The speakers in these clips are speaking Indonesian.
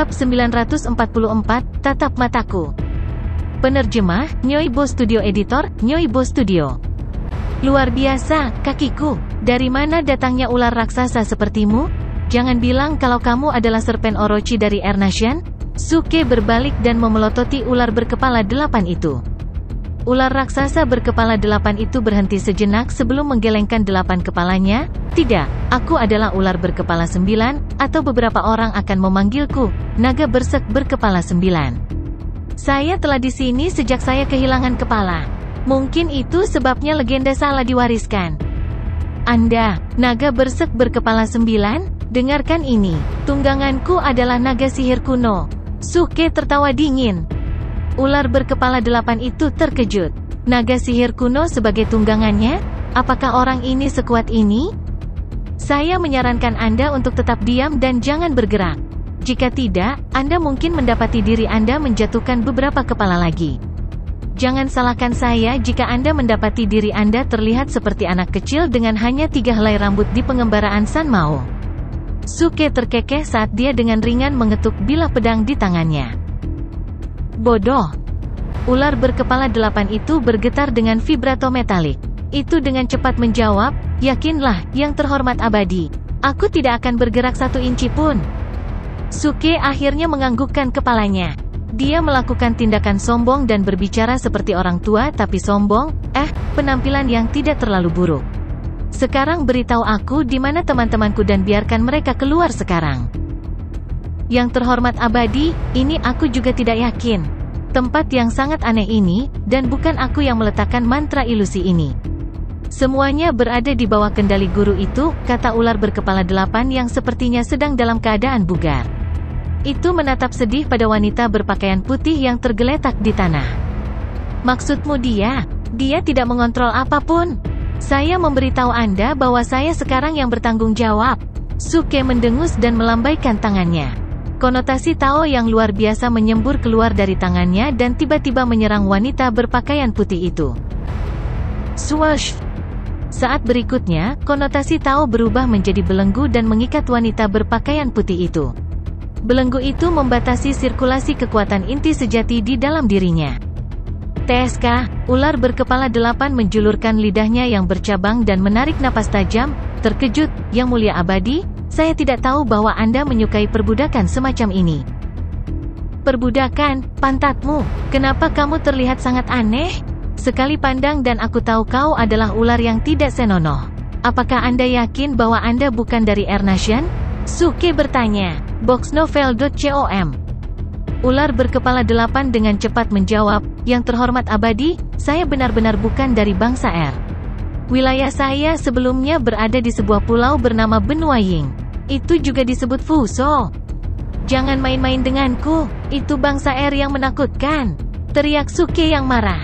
Bab 944, Tatap Mataku. Penerjemah, Nyoibo Studio. Editor, Nyoibo Studio. Luar biasa, kakiku. Dari mana datangnya ular raksasa sepertimu? Jangan bilang kalau kamu adalah Serpen Orochi dari Air Nation? Suke berbalik dan memelototi ular berkepala 8 itu. Ular raksasa berkepala 8 itu berhenti sejenak sebelum menggelengkan 8 kepalanya. Tidak, aku adalah ular berkepala 9, atau beberapa orang akan memanggilku naga bersek berkepala 9. Saya telah di sini sejak saya kehilangan kepala. Mungkin itu sebabnya legenda salah diwariskan. Anda, naga bersek berkepala 9? Dengarkan ini. Tungganganku adalah naga sihir kuno. Suke tertawa dingin. Ular berkepala 8 itu terkejut. Naga sihir kuno sebagai tunggangannya? Apakah orang ini sekuat ini? Saya menyarankan Anda untuk tetap diam dan jangan bergerak. Jika tidak, Anda mungkin mendapati diri Anda menjatuhkan beberapa kepala lagi. Jangan salahkan saya jika Anda mendapati diri Anda terlihat seperti anak kecil dengan hanya 3 helai rambut di pengembaraan San Mao. Suke terkekeh saat dia dengan ringan mengetuk bilah pedang di tangannya. Bodoh. Ular berkepala 8 itu bergetar dengan vibrato metalik. Itu dengan cepat menjawab, yakinlah, yang terhormat abadi. Aku tidak akan bergerak 1 inci pun. Suke akhirnya menganggukkan kepalanya. Dia melakukan tindakan sombong dan berbicara seperti orang tua tapi sombong, penampilan yang tidak terlalu buruk. Sekarang beritahu aku di mana teman-temanku dan biarkan mereka keluar sekarang. Yang terhormat abadi, ini aku juga tidak yakin. Tempat yang sangat aneh ini, dan bukan aku yang meletakkan mantra ilusi ini. Semuanya berada di bawah kendali guru itu, kata ular berkepala 8 yang sepertinya sedang dalam keadaan bugar. Itu menatap sedih pada wanita berpakaian putih yang tergeletak di tanah. Maksudmu dia tidak mengontrol apapun. Saya memberitahu Anda bahwa saya sekarang yang bertanggung jawab. Suke mendengus dan melambaikan tangannya. Konotasi Tao yang luar biasa menyembur keluar dari tangannya dan tiba-tiba menyerang wanita berpakaian putih itu. Swoosh! Saat berikutnya, konotasi Tao berubah menjadi belenggu dan mengikat wanita berpakaian putih itu. Belenggu itu membatasi sirkulasi kekuatan inti sejati di dalam dirinya. TSK, ular berkepala 8 menjulurkan lidahnya yang bercabang dan menarik napas tajam. Terkejut, Yang Mulia Abadi, saya tidak tahu bahwa Anda menyukai perbudakan semacam ini. Perbudakan, pantatmu, kenapa kamu terlihat sangat aneh? Sekali pandang dan aku tahu kau adalah ular yang tidak senonoh. Apakah Anda yakin bahwa Anda bukan dari Air Nation? Suke bertanya. Boxnovel.com. Ular berkepala 8 dengan cepat menjawab, Yang terhormat abadi, saya benar-benar bukan dari bangsa Air. Wilayah saya sebelumnya berada di sebuah pulau bernama Benua Ying. Itu juga disebut Fuso. Jangan main-main denganku, itu bangsa Air yang menakutkan. Teriak Suke yang marah.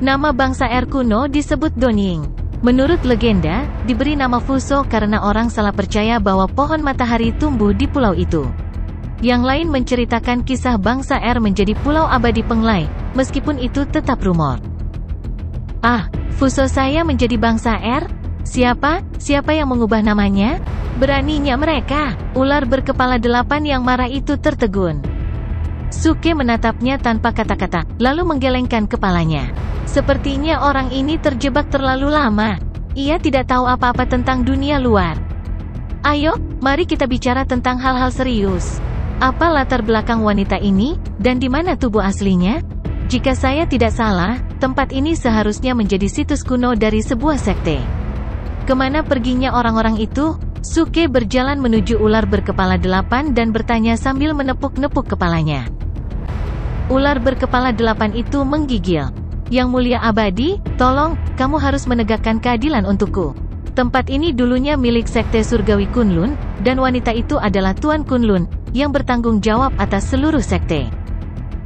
Nama bangsa Air kuno disebut Donying. Menurut legenda, diberi nama Fuso karena orang salah percaya bahwa pohon matahari tumbuh di pulau itu. Yang lain menceritakan kisah bangsa Air menjadi pulau abadi Penglai, meskipun itu tetap rumor. Fuso saya menjadi bangsa Air? Siapa yang mengubah namanya? Beraninya mereka. Ular berkepala 8 yang marah itu tertegun. Suke menatapnya tanpa kata-kata, lalu menggelengkan kepalanya. Sepertinya orang ini terjebak terlalu lama. Ia tidak tahu apa-apa tentang dunia luar. Ayo, mari kita bicara tentang hal-hal serius. Apa latar belakang wanita ini, dan di mana tubuh aslinya? Jika saya tidak salah, tempat ini seharusnya menjadi situs kuno dari sebuah sekte. Kemana perginya orang-orang itu? Suke berjalan menuju ular berkepala 8 dan bertanya sambil menepuk-nepuk kepalanya. Ular berkepala 8 itu menggigil. Yang Mulia Abadi, tolong, kamu harus menegakkan keadilan untukku. Tempat ini dulunya milik sekte surgawi Kunlun, dan wanita itu adalah Tuan Kunlun, yang bertanggung jawab atas seluruh sekte.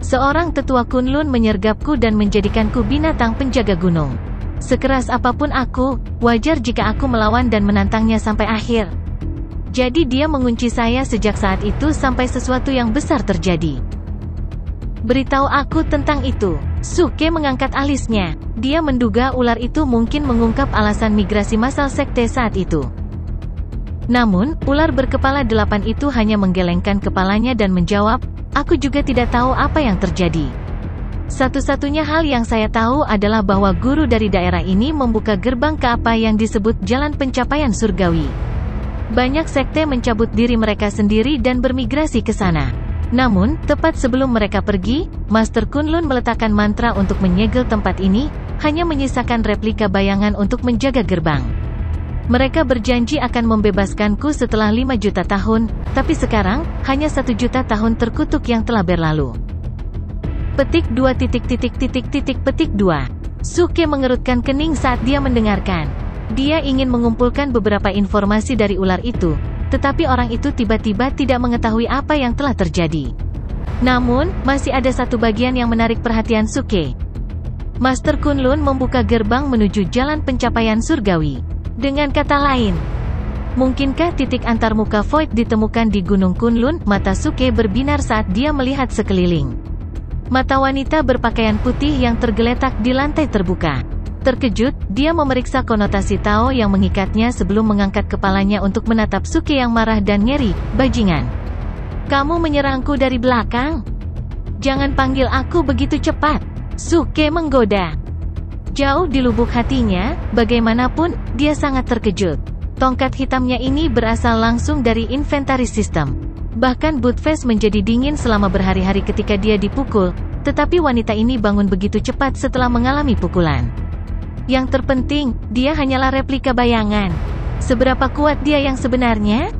Seorang tetua Kunlun menyergapku dan menjadikanku binatang penjaga gunung. Sekeras apapun aku, wajar jika aku melawan dan menantangnya sampai akhir. Jadi dia mengunci saya sejak saat itu sampai sesuatu yang besar terjadi. Beritahu aku tentang itu. Suke mengangkat alisnya. Dia menduga ular itu mungkin mengungkap alasan migrasi massal sekte saat itu. Namun, ular berkepala 8 itu hanya menggelengkan kepalanya dan menjawab, "Aku juga tidak tahu apa yang terjadi. Satu-satunya hal yang saya tahu adalah bahwa guru dari daerah ini membuka gerbang ke apa yang disebut jalan pencapaian surgawi. Banyak sekte mencabut diri mereka sendiri dan bermigrasi ke sana. Namun, tepat sebelum mereka pergi, Master Kunlun meletakkan mantra untuk menyegel tempat ini, hanya menyisakan replika bayangan untuk menjaga gerbang. Mereka berjanji akan membebaskanku setelah 5 juta tahun, tapi sekarang, hanya 1 juta tahun terkutuk yang telah berlalu." Petik 2. Suke mengerutkan kening saat dia mendengarkan. Dia ingin mengumpulkan beberapa informasi dari ular itu, tetapi orang itu tiba-tiba tidak mengetahui apa yang telah terjadi. Namun, masih ada satu bagian yang menarik perhatian Suke. Master Kunlun membuka gerbang menuju jalan pencapaian surgawi. Dengan kata lain, mungkinkah titik antarmuka Void ditemukan di Gunung Kunlun? Mata Suke berbinar saat dia melihat sekeliling. Mata wanita berpakaian putih yang tergeletak di lantai terbuka. Terkejut, dia memeriksa konotasi Tao yang mengikatnya sebelum mengangkat kepalanya untuk menatap Suke yang marah dan ngeri. "Bajingan. Kamu menyerangku dari belakang? Jangan panggil aku begitu cepat." Suke menggoda. Jauh di lubuk hatinya, bagaimanapun, dia sangat terkejut. Tongkat hitamnya ini berasal langsung dari inventaris sistem. Bahkan Bootface menjadi dingin selama berhari-hari ketika dia dipukul, tetapi wanita ini bangun begitu cepat setelah mengalami pukulan. Yang terpenting, dia hanyalah replika bayangan. Seberapa kuat dia yang sebenarnya?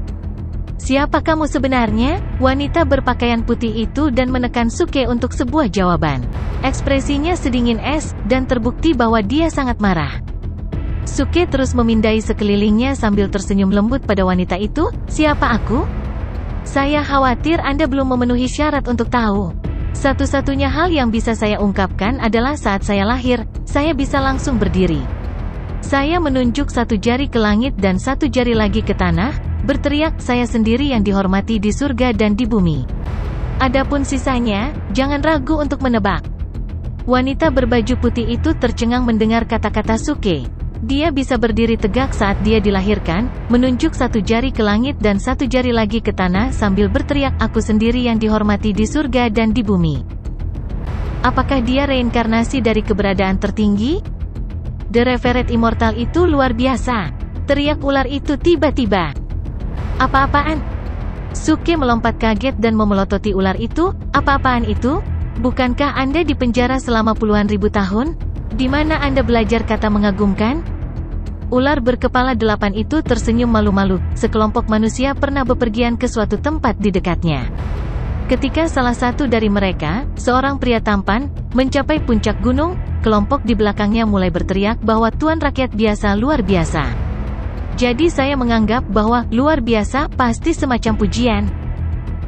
"Siapa kamu sebenarnya?" Wanita berpakaian putih itu dan menekan Suke untuk sebuah jawaban. Ekspresinya sedingin es, dan terbukti bahwa dia sangat marah. Suke terus memindai sekelilingnya sambil tersenyum lembut pada wanita itu. "Siapa aku? Saya khawatir Anda belum memenuhi syarat untuk tahu. Satu-satunya hal yang bisa saya ungkapkan adalah saat saya lahir, saya bisa langsung berdiri. Saya menunjuk satu jari ke langit dan satu jari lagi ke tanah, berteriak, saya sendiri yang dihormati di surga dan di bumi. Adapun sisanya, jangan ragu untuk menebak." Wanita berbaju putih itu tercengang mendengar kata-kata Suke. Dia bisa berdiri tegak saat dia dilahirkan, menunjuk satu jari ke langit dan satu jari lagi ke tanah sambil berteriak, "Aku sendiri yang dihormati di surga dan di bumi." Apakah dia reinkarnasi dari keberadaan tertinggi? The Revered Immortal itu luar biasa, teriak ular itu tiba-tiba. "Apa-apaan?" Suke melompat kaget dan memelototi ular itu. "Apa-apaan itu? Bukankah Anda dipenjara selama puluhan ribu tahun? Di mana Anda belajar kata mengagumkan?" Ular berkepala 8 itu tersenyum malu-malu. Sekelompok manusia pernah bepergian ke suatu tempat di dekatnya. Ketika salah satu dari mereka, seorang pria tampan, mencapai puncak gunung, kelompok di belakangnya mulai berteriak bahwa Tuan Rakyat Biasa luar biasa. Jadi saya menganggap bahwa luar biasa pasti semacam pujian.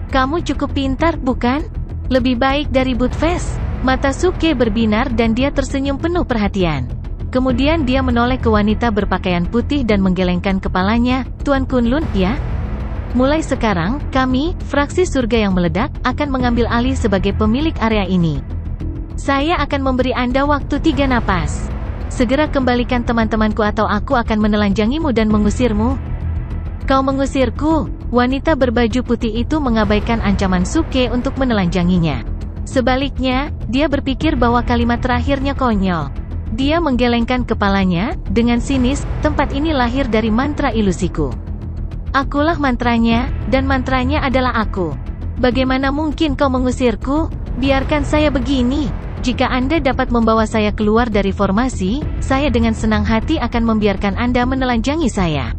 "Kamu cukup pintar, bukan? Lebih baik dari Bootface." Mata Suke berbinar dan dia tersenyum penuh perhatian. Kemudian dia menoleh ke wanita berpakaian putih dan menggelengkan kepalanya. "Tuan Kunlun, ya? Mulai sekarang, kami, fraksi surga yang meledak, akan mengambil alih sebagai pemilik area ini. Saya akan memberi Anda waktu 3 napas. Segera kembalikan teman-temanku atau aku akan menelanjangimu dan mengusirmu." "Kau mengusirku?" Wanita berbaju putih itu mengabaikan ancaman Suke untuk menelanjanginya. Sebaliknya, dia berpikir bahwa kalimat terakhirnya konyol. Dia menggelengkan kepalanya, dengan sinis, "Tempat ini lahir dari mantra ilusiku. Akulah mantranya, dan mantranya adalah aku. Bagaimana mungkin kau mengusirku? Biarkan saya begini. Jika Anda dapat membawa saya keluar dari formasi, saya dengan senang hati akan membiarkan Anda menelanjangi saya."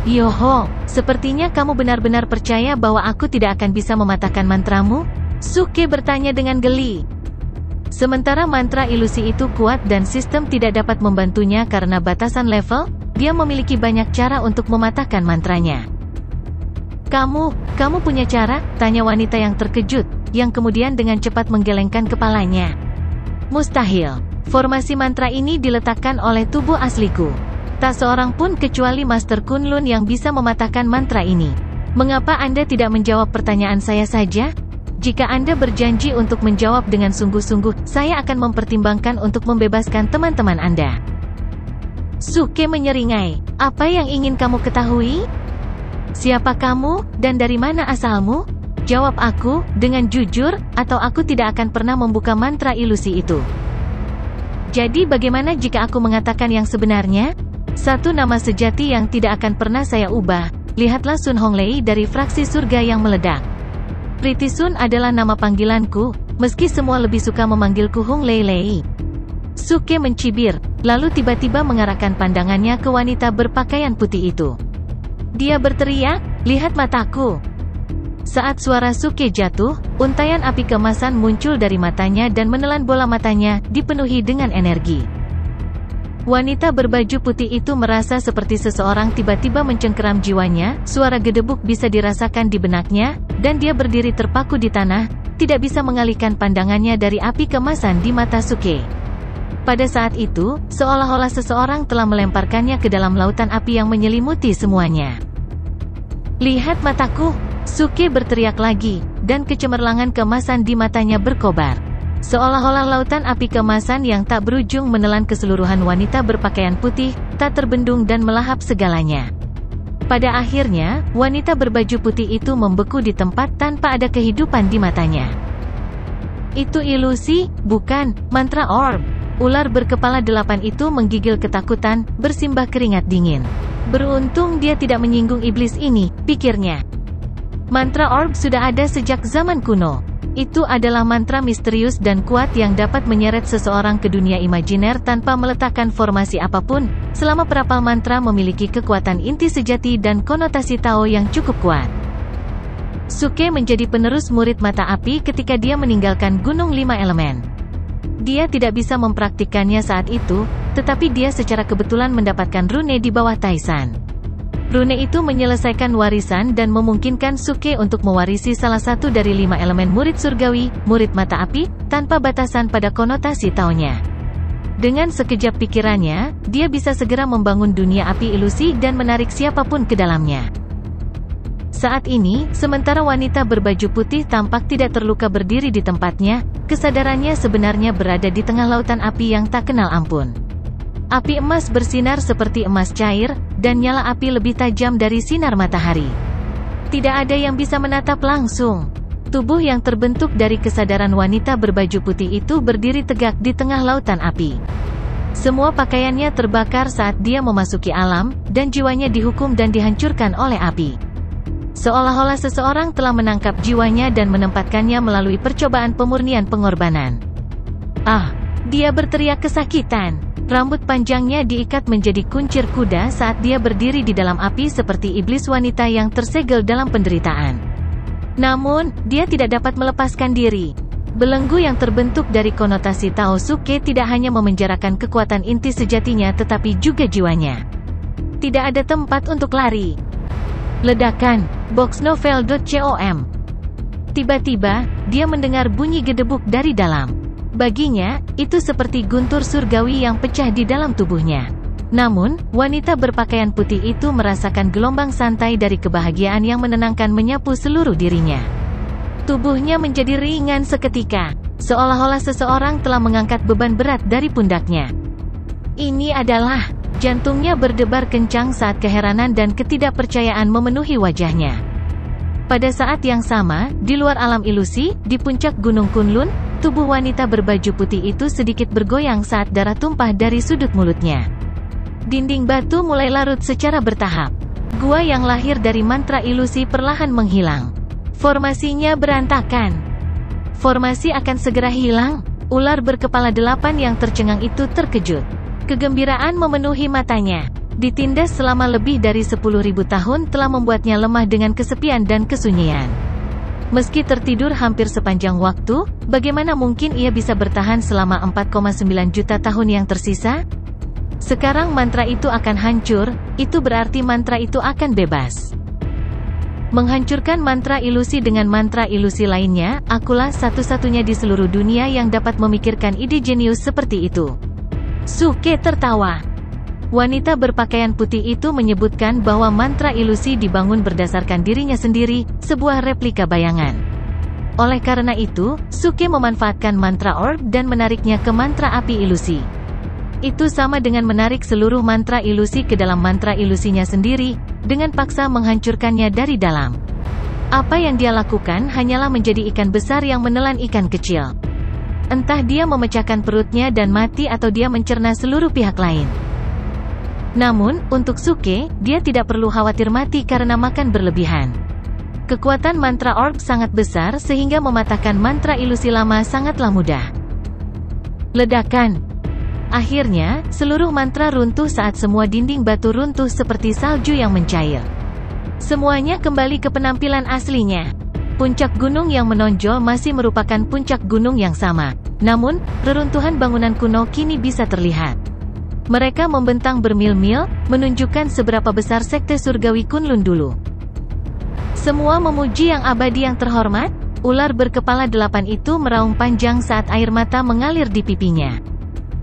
"Yoho, sepertinya kamu benar-benar percaya bahwa aku tidak akan bisa mematahkan mantramu?" Suke bertanya dengan geli. Sementara mantra ilusi itu kuat dan sistem tidak dapat membantunya karena batasan level, dia memiliki banyak cara untuk mematahkan mantranya. Kamu punya cara?" tanya wanita yang terkejut, yang kemudian dengan cepat menggelengkan kepalanya. "Mustahil. Formasi mantra ini diletakkan oleh tubuh asliku. Tak seorang pun kecuali Master Kunlun yang bisa mematahkan mantra ini. Mengapa Anda tidak menjawab pertanyaan saya saja? Jika Anda berjanji untuk menjawab dengan sungguh-sungguh, saya akan mempertimbangkan untuk membebaskan teman-teman Anda." Suke menyeringai. "Apa yang ingin kamu ketahui?" Siapa kamu, dan dari mana asalmu? Jawab aku, dengan jujur, atau aku tidak akan pernah membuka mantra ilusi itu. Jadi bagaimana jika aku mengatakan yang sebenarnya? Satu nama sejati yang tidak akan pernah saya ubah. Lihatlah Sun Honglei dari fraksi surga yang meledak. Pretty Sun adalah nama panggilanku, meski semua lebih suka memanggilku Hung Lei Lei. Suke mencibir, lalu tiba-tiba mengarahkan pandangannya ke wanita berpakaian putih itu. Dia berteriak, lihat mataku. Saat suara Suke jatuh, untaian api keemasan muncul dari matanya dan menelan bola matanya, dipenuhi dengan energi. Wanita berbaju putih itu merasa seperti seseorang tiba-tiba mencengkeram jiwanya, suara gedebuk bisa dirasakan di benaknya, dan dia berdiri terpaku di tanah, tidak bisa mengalihkan pandangannya dari api keemasan di mata Suke. Pada saat itu, seolah-olah seseorang telah melemparkannya ke dalam lautan api yang menyelimuti semuanya. Lihat mataku! Suke berteriak lagi, dan kecemerlangan keemasan di matanya berkobar. Seolah-olah lautan api keemasan yang tak berujung menelan keseluruhan wanita berpakaian putih, tak terbendung dan melahap segalanya. Pada akhirnya, wanita berbaju putih itu membeku di tempat tanpa ada kehidupan di matanya. Itu ilusi, bukan mantra orb. Ular berkepala 8 itu menggigil ketakutan, bersimbah keringat dingin. Beruntung dia tidak menyinggung iblis ini, pikirnya. Mantra orb sudah ada sejak zaman kuno. Itu adalah mantra misterius dan kuat yang dapat menyeret seseorang ke dunia imajiner tanpa meletakkan formasi apapun, selama perapal mantra memiliki kekuatan inti sejati dan konotasi Tao yang cukup kuat. Suke menjadi penerus murid mata api ketika dia meninggalkan Gunung 5 Elemen. Dia tidak bisa mempraktikkannya saat itu, tetapi dia secara kebetulan mendapatkan rune di bawah Taisan. Rune itu menyelesaikan warisan dan memungkinkan Suke untuk mewarisi salah satu dari 5 elemen murid surgawi, murid mata api, tanpa batasan pada konotasi Taonya. Dengan sekejap pikirannya, dia bisa segera membangun dunia api ilusi dan menarik siapapun ke dalamnya. Saat ini, sementara wanita berbaju putih tampak tidak terluka berdiri di tempatnya, kesadarannya sebenarnya berada di tengah lautan api yang tak kenal ampun. Api emas bersinar seperti emas cair, dan nyala api lebih tajam dari sinar matahari. Tidak ada yang bisa menatap langsung. Tubuh yang terbentuk dari kesadaran wanita berbaju putih itu berdiri tegak di tengah lautan api. Semua pakaiannya terbakar saat dia memasuki alam, dan jiwanya dihukum dan dihancurkan oleh api. Seolah-olah seseorang telah menangkap jiwanya dan menempatkannya melalui percobaan pemurnian pengorbanan. Ah! Dia berteriak kesakitan. Rambut panjangnya diikat menjadi kuncir kuda saat dia berdiri di dalam api seperti iblis wanita yang tersegel dalam penderitaan. Namun, dia tidak dapat melepaskan diri. Belenggu yang terbentuk dari konotasi Tao Suke tidak hanya memenjarakan kekuatan inti sejatinya tetapi juga jiwanya. Tidak ada tempat untuk lari. Ledakan, boxnovel.com. Tiba-tiba, dia mendengar bunyi gedebuk dari dalam. Baginya, itu seperti guntur surgawi yang pecah di dalam tubuhnya. Namun, wanita berpakaian putih itu merasakan gelombang santai dari kebahagiaan yang menenangkan menyapu seluruh dirinya. Tubuhnya menjadi ringan seketika, seolah-olah seseorang telah mengangkat beban berat dari pundaknya. Ini adalah, jantungnya berdebar kencang saat keheranan dan ketidakpercayaan memenuhi wajahnya. Pada saat yang sama, di luar alam ilusi, di puncak Gunung Kunlun, tubuh wanita berbaju putih itu sedikit bergoyang saat darah tumpah dari sudut mulutnya. Dinding batu mulai larut secara bertahap. Gua yang lahir dari mantra ilusi perlahan menghilang. Formasinya berantakan. Formasi akan segera hilang. Ular berkepala 8 yang tercengang itu terkejut. Kegembiraan memenuhi matanya. Ditindas selama lebih dari 10.000 tahun telah membuatnya lemah dengan kesepian dan kesunyian. Meski tertidur hampir sepanjang waktu, bagaimana mungkin ia bisa bertahan selama 4,9 juta tahun yang tersisa? Sekarang mantra itu akan hancur, itu berarti mantra itu akan bebas. Menghancurkan mantra ilusi dengan mantra ilusi lainnya, akulah satu-satunya di seluruh dunia yang dapat memikirkan ide jenius seperti itu. Suke tertawa. Wanita berpakaian putih itu menyebutkan bahwa mantra ilusi dibangun berdasarkan dirinya sendiri, sebuah replika bayangan. Oleh karena itu, Suke memanfaatkan mantra orb dan menariknya ke mantra api ilusi. Itu sama dengan menarik seluruh mantra ilusi ke dalam mantra ilusinya sendiri, dengan paksa menghancurkannya dari dalam. Apa yang dia lakukan hanyalah menjadi ikan besar yang menelan ikan kecil. Entah dia memecahkan perutnya dan mati atau dia mencerna seluruh pihak lain. Namun, untuk Suke, dia tidak perlu khawatir mati karena makan berlebihan. Kekuatan mantra orb sangat besar sehingga mematahkan mantra ilusi lama sangatlah mudah. Ledakan. Akhirnya, seluruh mantra runtuh saat semua dinding batu runtuh seperti salju yang mencair. Semuanya kembali ke penampilan aslinya. Puncak gunung yang menonjol masih merupakan puncak gunung yang sama. Namun, reruntuhan bangunan kuno kini bisa terlihat. Mereka membentang bermil-mil, menunjukkan seberapa besar sekte surgawi Kunlun dulu. Semua memuji yang abadi yang terhormat. Ular berkepala 8 itu meraung panjang saat air mata mengalir di pipinya.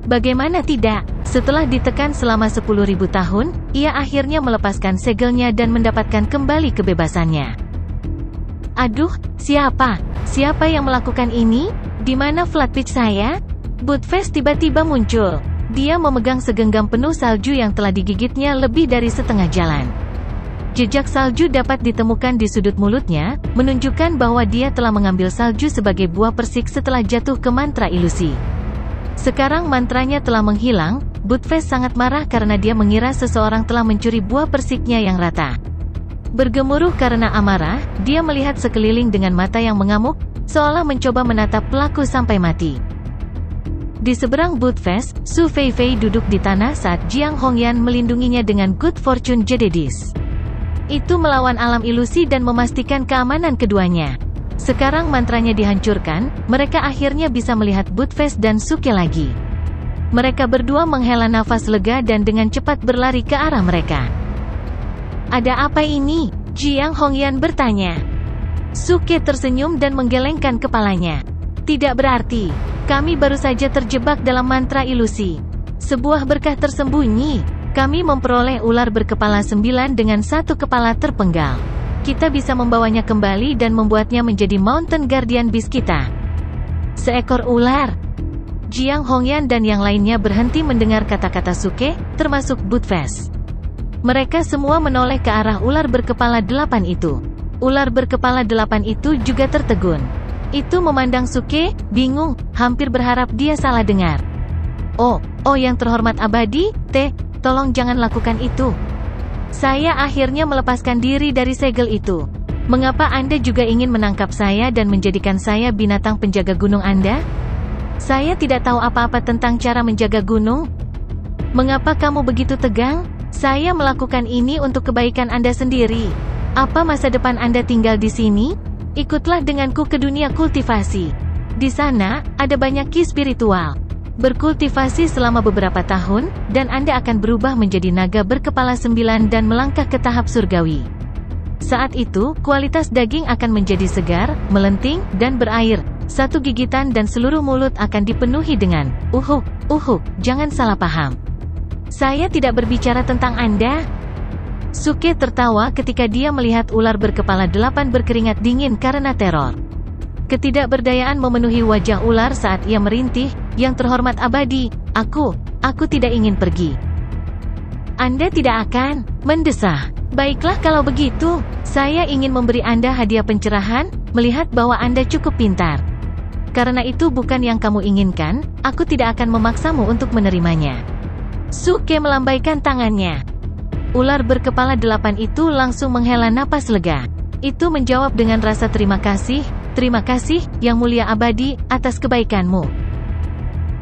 Bagaimana tidak, setelah ditekan selama 10.000 tahun, ia akhirnya melepaskan segelnya dan mendapatkan kembali kebebasannya. Aduh, siapa? Siapa yang melakukan ini? Di mana Flatpitch saya? Buttfast tiba-tiba muncul. Dia memegang segenggam penuh salju yang telah digigitnya lebih dari setengah jalan. Jejak salju dapat ditemukan di sudut mulutnya, menunjukkan bahwa dia telah mengambil salju sebagai buah persik setelah jatuh ke mantra ilusi. Sekarang mantranya telah menghilang. Buttfast sangat marah karena dia mengira seseorang telah mencuri buah persiknya yang rata. Bergemuruh karena amarah, dia melihat sekeliling dengan mata yang mengamuk, seolah mencoba menatap pelaku sampai mati. Di seberang Buttfast, Su Feifei duduk di tanah saat Jiang Hongyan melindunginya dengan Good Fortune Jededis. Itu melawan alam ilusi dan memastikan keamanan keduanya. Sekarang mantranya dihancurkan, mereka akhirnya bisa melihat Buttfast dan Suke lagi. Mereka berdua menghela nafas lega dan dengan cepat berlari ke arah mereka. Ada apa ini? Jiang Hongyan bertanya. Suke tersenyum dan menggelengkan kepalanya. Tidak berarti. Kami baru saja terjebak dalam mantra ilusi. Sebuah berkah tersembunyi. Kami memperoleh ular berkepala 9 dengan satu kepala terpenggal. Kita bisa membawanya kembali dan membuatnya menjadi Mountain Guardian Beast kita. Seekor ular. Jiang Hongyan dan yang lainnya berhenti mendengar kata-kata Suke, termasuk Buttfast. Mereka semua menoleh ke arah ular berkepala 8 itu. Ular berkepala 8 itu juga tertegun. Itu memandang Suke, bingung, hampir berharap dia salah dengar. Oh, yang terhormat abadi, tolong jangan lakukan itu. Saya akhirnya melepaskan diri dari segel itu. Mengapa Anda juga ingin menangkap saya dan menjadikan saya binatang penjaga gunung Anda? Saya tidak tahu apa-apa tentang cara menjaga gunung. Mengapa kamu begitu tegang? Saya melakukan ini untuk kebaikan Anda sendiri. Apa masa depan Anda tinggal di sini? Ikutlah denganku ke dunia kultivasi. Di sana, ada banyak ki spiritual. Berkultivasi selama beberapa tahun, dan Anda akan berubah menjadi naga berkepala 9 dan melangkah ke tahap surgawi. Saat itu, kualitas daging akan menjadi segar, melenting, dan berair. Satu gigitan dan seluruh mulut akan dipenuhi dengan uhuk, jangan salah paham. Saya tidak berbicara tentang Anda. Suke tertawa ketika dia melihat ular berkepala 8 berkeringat dingin karena teror. Ketidakberdayaan memenuhi wajah ular saat ia merintih. Yang terhormat abadi, aku tidak ingin pergi. Anda tidak akan, mendesah. Baiklah kalau begitu, saya ingin memberi Anda hadiah pencerahan, melihat bahwa Anda cukup pintar. Karena itu bukan yang kamu inginkan, aku tidak akan memaksamu untuk menerimanya. Suke melambaikan tangannya. Ular berkepala 8 itu langsung menghela napas lega. Itu menjawab dengan rasa terima kasih, yang mulia abadi, atas kebaikanmu.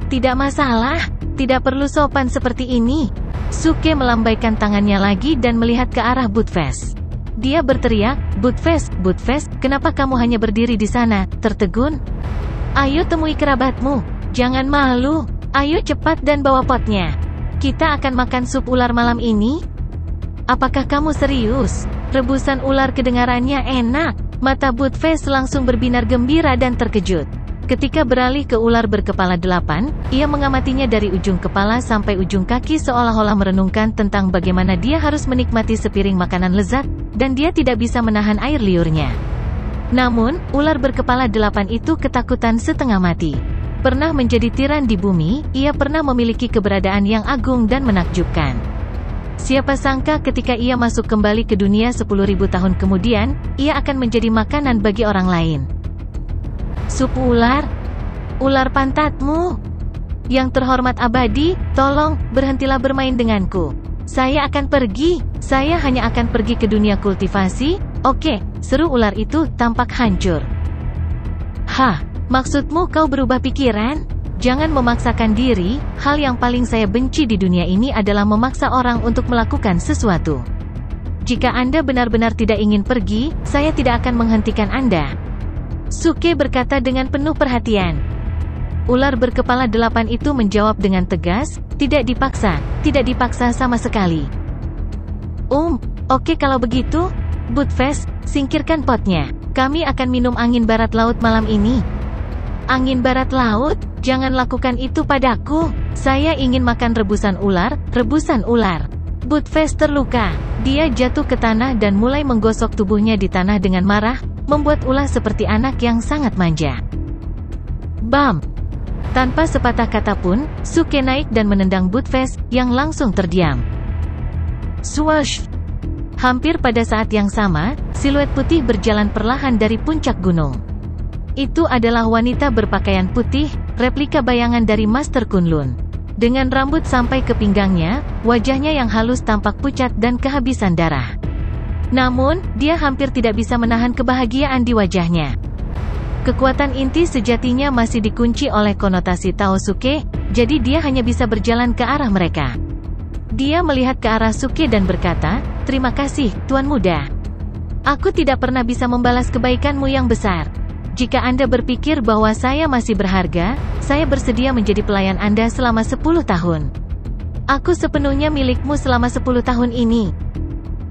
Tidak masalah, tidak perlu sopan seperti ini. Suke melambaikan tangannya lagi dan melihat ke arah Buttfast. Dia berteriak, Buttfast, kenapa kamu hanya berdiri di sana, tertegun? Ayo temui kerabatmu, jangan malu, ayo cepat dan bawa potnya. Kita akan makan sup ular malam ini? Apakah kamu serius? Rebusan ular kedengarannya enak. Mata Buttfast langsung berbinar gembira dan terkejut. Ketika beralih ke ular berkepala 8, ia mengamatinya dari ujung kepala sampai ujung kaki seolah-olah merenungkan tentang bagaimana dia harus menikmati sepiring makanan lezat, dan dia tidak bisa menahan air liurnya. Namun, ular berkepala 8 itu ketakutan setengah mati. Pernah menjadi tiran di bumi, ia pernah memiliki keberadaan yang agung dan menakjubkan. Siapa sangka ketika ia masuk kembali ke dunia 10.000 tahun kemudian, ia akan menjadi makanan bagi orang lain. Supu ular? Ular pantatmu? Yang terhormat abadi, tolong, berhentilah bermain denganku. Saya akan pergi. Saya hanya akan pergi ke dunia kultivasi. Oke, seru ular itu tampak hancur. Hah, maksudmu kau berubah pikiran? Jangan memaksakan diri. Hal yang paling saya benci di dunia ini adalah memaksa orang untuk melakukan sesuatu. Jika Anda benar-benar tidak ingin pergi, saya tidak akan menghentikan Anda. Suke berkata dengan penuh perhatian. Ular berkepala 8 itu menjawab dengan tegas, tidak dipaksa sama sekali. Oke kalau begitu, Buttfast, singkirkan potnya. Kami akan minum angin barat laut malam ini. Angin barat laut? Jangan lakukan itu padaku. Saya ingin makan rebusan ular. Buttfast terluka. Dia jatuh ke tanah dan mulai menggosok tubuhnya di tanah dengan marah, membuat ulah seperti anak yang sangat manja. Bam! Tanpa sepatah kata pun, Suke naik dan menendang Buttfast, yang langsung terdiam. Swoosh! Hampir pada saat yang sama, siluet putih berjalan perlahan dari puncak gunung. Itu adalah wanita berpakaian putih, replika bayangan dari Master Kunlun. Dengan rambut sampai ke pinggangnya, wajahnya yang halus tampak pucat dan kehabisan darah. Namun, dia hampir tidak bisa menahan kebahagiaan di wajahnya. Kekuatan inti sejatinya masih dikunci oleh konotasi Tao Suke, jadi dia hanya bisa berjalan ke arah mereka. Dia melihat ke arah Suke dan berkata, "Terima kasih, Tuan Muda. Aku tidak pernah bisa membalas kebaikanmu yang besar. Jika Anda berpikir bahwa saya masih berharga, saya bersedia menjadi pelayan Anda selama 10 tahun. Aku sepenuhnya milikmu selama 10 tahun ini."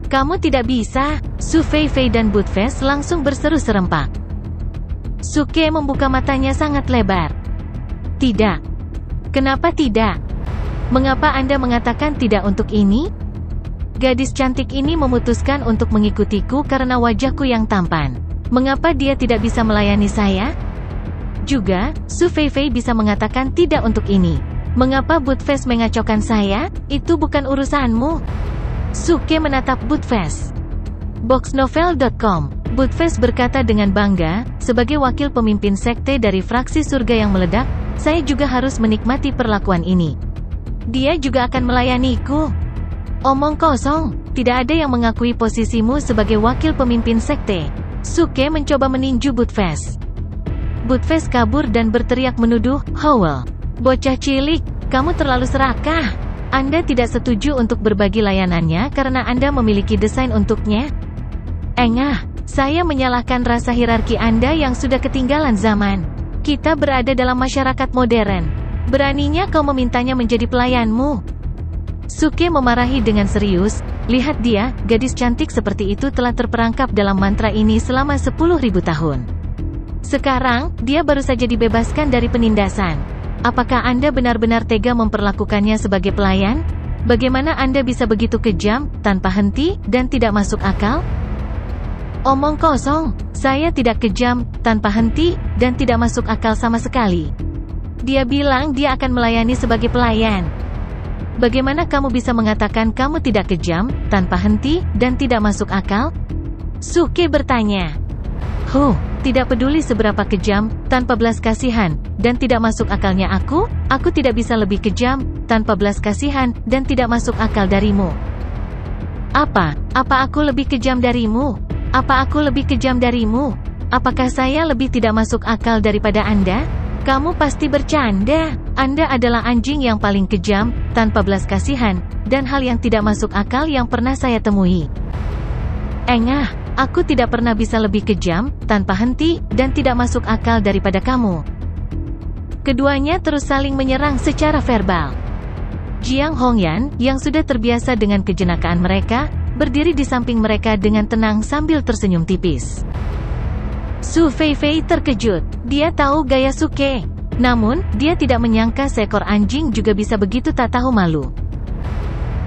"Kamu tidak bisa!" Su Feifei dan Buttfast langsung berseru serempak. Suke membuka matanya sangat lebar. "Tidak." "Kenapa tidak? Mengapa Anda mengatakan tidak untuk ini?" "Gadis cantik ini memutuskan untuk mengikutiku karena wajahku yang tampan. Mengapa dia tidak bisa melayani saya?" Juga, Su Feifei bisa mengatakan tidak untuk ini. "Mengapa Buttfast mengacaukan saya? Itu bukan urusanmu." Suke menatap Buttfast. Boxnovel.com. Buttfast berkata dengan bangga, "Sebagai wakil pemimpin sekte dari fraksi surga yang meledak, saya juga harus menikmati perlakuan ini. Dia juga akan melayaniku." "Omong kosong, tidak ada yang mengakui posisimu sebagai wakil pemimpin sekte." Suke mencoba meninju Buttfast. Buttfast kabur dan berteriak menuduh, "Howl, bocah cilik, kamu terlalu serakah. Anda tidak setuju untuk berbagi layanannya karena Anda memiliki desain untuknya?" "Engah, saya menyalahkan rasa hierarki Anda yang sudah ketinggalan zaman. Kita berada dalam masyarakat modern. Beraninya kau memintanya menjadi pelayanmu?" Suke memarahi dengan serius. "Lihat dia, gadis cantik seperti itu telah terperangkap dalam mantra ini selama 10.000 tahun. Sekarang, dia baru saja dibebaskan dari penindasan. Apakah Anda benar-benar tega memperlakukannya sebagai pelayan? Bagaimana Anda bisa begitu kejam, tanpa henti, dan tidak masuk akal?" "Omong kosong, saya tidak kejam, tanpa henti, dan tidak masuk akal sama sekali. Dia bilang dia akan melayani sebagai pelayan. Bagaimana kamu bisa mengatakan kamu tidak kejam, tanpa henti, dan tidak masuk akal?" Suke bertanya. Tidak peduli seberapa kejam, tanpa belas kasihan, dan tidak masuk akalnya aku tidak bisa lebih kejam, tanpa belas kasihan, dan tidak masuk akal darimu." Apa aku lebih kejam darimu? Apa aku lebih kejam darimu? Apakah saya lebih tidak masuk akal daripada Anda? Kamu pasti bercanda. Anda adalah anjing yang paling kejam, tanpa belas kasihan, dan hal yang tidak masuk akal yang pernah saya temui. Engah, aku tidak pernah bisa lebih kejam, tanpa henti, dan tidak masuk akal daripada kamu. Keduanya terus saling menyerang secara verbal. Jiang Hongyan, yang sudah terbiasa dengan kejenakaan mereka, berdiri di samping mereka dengan tenang sambil tersenyum tipis. Su Feifei terkejut. Dia tahu gaya Suke. Namun, dia tidak menyangka seekor anjing juga bisa begitu tak tahu malu.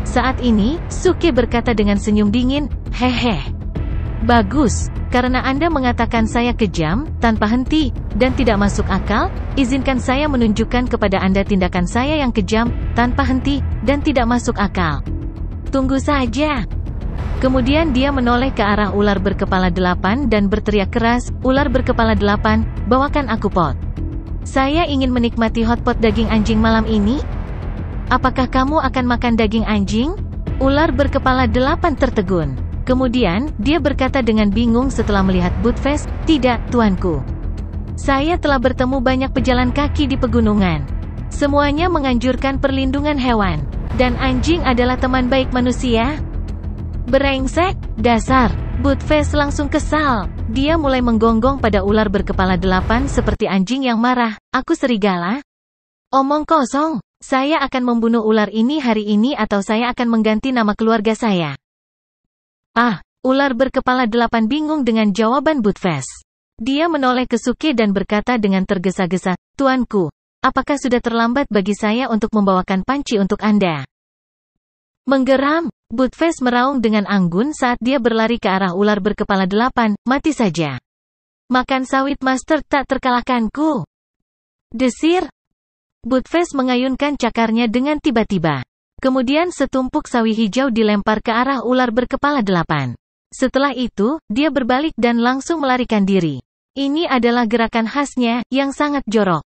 Saat ini, Suke berkata dengan senyum dingin, "Hehe. Bagus, karena Anda mengatakan saya kejam, tanpa henti, dan tidak masuk akal, izinkan saya menunjukkan kepada Anda tindakan saya yang kejam, tanpa henti, dan tidak masuk akal." Tunggu saja. Kemudian dia menoleh ke arah ular berkepala 8 dan berteriak keras, "Ular berkepala 8, bawakan aku pot. Saya ingin menikmati hotpot daging anjing malam ini. Apakah kamu akan makan daging anjing?" Ular berkepala 8 tertegun. Kemudian, dia berkata dengan bingung setelah melihat Buttfast, "Tidak, tuanku. Saya telah bertemu banyak pejalan kaki di pegunungan. Semuanya menganjurkan perlindungan hewan. Dan anjing adalah teman baik manusia." Brengsek, dasar. Buttfast langsung kesal. Dia mulai menggonggong pada ular berkepala 8 seperti anjing yang marah. "Aku serigala? Omong kosong. Saya akan membunuh ular ini hari ini atau saya akan mengganti nama keluarga saya." Ular berkepala 8 bingung dengan jawaban Buttfast. Dia menoleh ke Suke dan berkata dengan tergesa-gesa, "Tuanku, apakah sudah terlambat bagi saya untuk membawakan panci untuk Anda?" Menggeram, Buttfast meraung dengan anggun saat dia berlari ke arah ular berkepala 8, "Mati saja. Makan sawit mustard tak terkalahkanku." Desir. Buttfast mengayunkan cakarnya dengan tiba-tiba. Kemudian setumpuk sawi hijau dilempar ke arah ular berkepala 8. Setelah itu, dia berbalik dan langsung melarikan diri. Ini adalah gerakan khasnya, yang sangat jorok.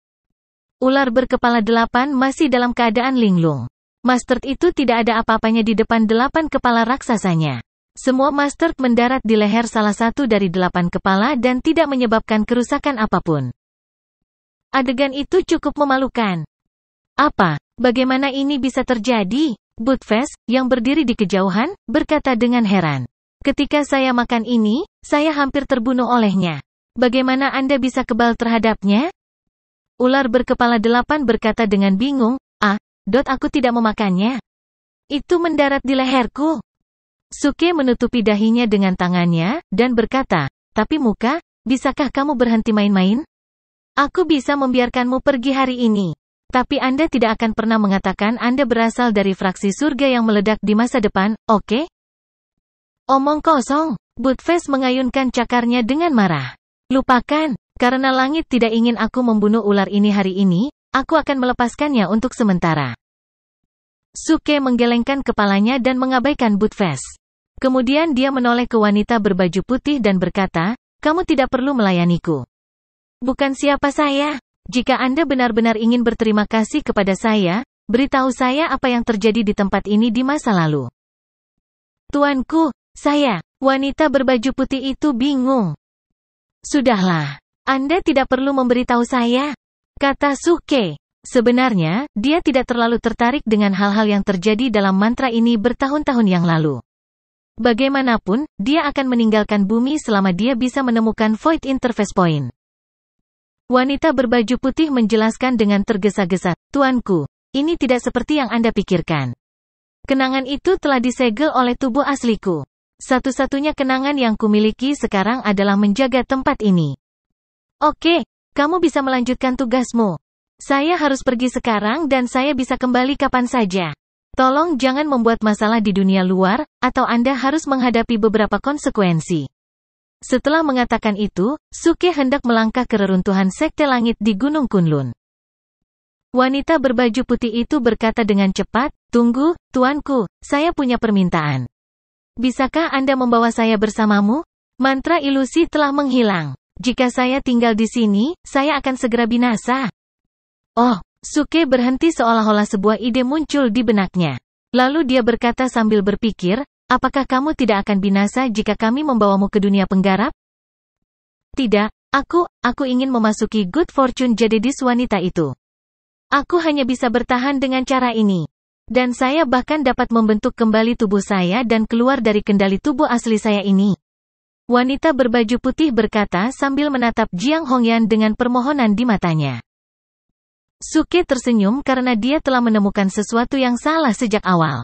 Ular berkepala 8 masih dalam keadaan linglung. Mustard itu tidak ada apa-apanya di depan 8 kepala raksasanya. Semua mustard mendarat di leher salah satu dari 8 kepala dan tidak menyebabkan kerusakan apapun. Adegan itu cukup memalukan. "Apa? Bagaimana ini bisa terjadi?" Buttfast, yang berdiri di kejauhan, berkata dengan heran. "Ketika saya makan ini, saya hampir terbunuh olehnya. Bagaimana Anda bisa kebal terhadapnya?" Ular berkepala 8 berkata dengan bingung, Aku tidak memakannya. Itu mendarat di leherku." Suke menutupi dahinya dengan tangannya, dan berkata, "Tapi muka, bisakah kamu berhenti main-main? Aku bisa membiarkanmu pergi hari ini. Tapi Anda tidak akan pernah mengatakan Anda berasal dari fraksi surga yang meledak di masa depan, oke?" "Omong kosong." Buttfast mengayunkan cakarnya dengan marah. "Lupakan, karena langit tidak ingin aku membunuh ular ini hari ini, aku akan melepaskannya untuk sementara." Suke menggelengkan kepalanya dan mengabaikan Buttfast. Kemudian dia menoleh ke wanita berbaju putih dan berkata, "Kamu tidak perlu melayaniku. Bukan siapa saya. Jika Anda benar-benar ingin berterima kasih kepada saya, beritahu saya apa yang terjadi di tempat ini di masa lalu." "Tuanku, saya..." Wanita berbaju putih itu bingung. "Sudahlah. Anda tidak perlu memberitahu saya," kata Suke. Sebenarnya, dia tidak terlalu tertarik dengan hal-hal yang terjadi dalam mantra ini bertahun-tahun yang lalu. Bagaimanapun, dia akan meninggalkan bumi selama dia bisa menemukan Void Interface Point. Wanita berbaju putih menjelaskan dengan tergesa-gesa, "Tuanku, ini tidak seperti yang Anda pikirkan. Kenangan itu telah disegel oleh tubuh asliku. Satu-satunya kenangan yang kumiliki sekarang adalah menjaga tempat ini." "Oke, kamu bisa melanjutkan tugasmu. Saya harus pergi sekarang dan saya bisa kembali kapan saja. Tolong jangan membuat masalah di dunia luar, atau Anda harus menghadapi beberapa konsekuensi." Setelah mengatakan itu, Suke hendak melangkah ke reruntuhan sekte langit di Gunung Kunlun. Wanita berbaju putih itu berkata dengan cepat, "Tunggu, tuanku, saya punya permintaan. Bisakah Anda membawa saya bersamamu? Mantra ilusi telah menghilang. Jika saya tinggal di sini, saya akan segera binasa." "Oh," Suke berhenti seolah-olah sebuah ide muncul di benaknya. Lalu dia berkata sambil berpikir, "Apakah kamu tidak akan binasa jika kami membawamu ke dunia penggarap?" "Tidak, aku ingin memasuki Good Fortune Jadedis." Wanita itu. "Aku hanya bisa bertahan dengan cara ini. Dan saya bahkan dapat membentuk kembali tubuh saya dan keluar dari kendali tubuh asli saya ini." Wanita berbaju putih berkata sambil menatap Jiang Hongyan dengan permohonan di matanya. Suke tersenyum karena dia telah menemukan sesuatu yang salah sejak awal.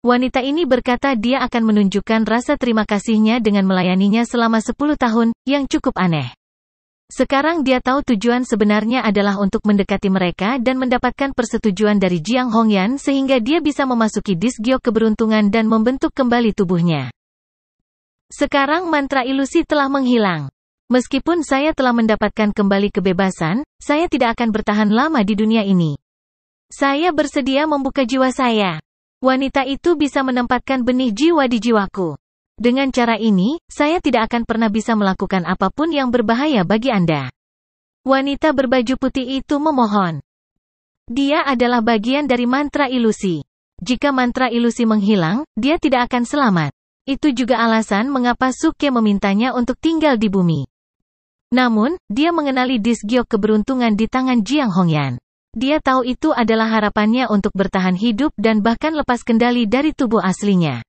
Wanita ini berkata dia akan menunjukkan rasa terima kasihnya dengan melayaninya selama 10 tahun, yang cukup aneh. Sekarang dia tahu tujuan sebenarnya adalah untuk mendekati mereka dan mendapatkan persetujuan dari Jiang Hongyan sehingga dia bisa memasuki disk giok keberuntungan dan membentuk kembali tubuhnya. Sekarang mantra ilusi telah menghilang. Meskipun saya telah mendapatkan kembali kebebasan, saya tidak akan bertahan lama di dunia ini. Saya bersedia membuka jiwa saya. Wanita itu bisa menempatkan benih jiwa di jiwaku. Dengan cara ini, saya tidak akan pernah bisa melakukan apapun yang berbahaya bagi Anda. Wanita berbaju putih itu memohon. Dia adalah bagian dari mantra ilusi. Jika mantra ilusi menghilang, dia tidak akan selamat. Itu juga alasan mengapa Suke memintanya untuk tinggal di bumi. Namun, dia mengenali disk giok keberuntungan di tangan Jiang Hongyan. Dia tahu itu adalah harapannya untuk bertahan hidup dan bahkan lepas kendali dari tubuh aslinya.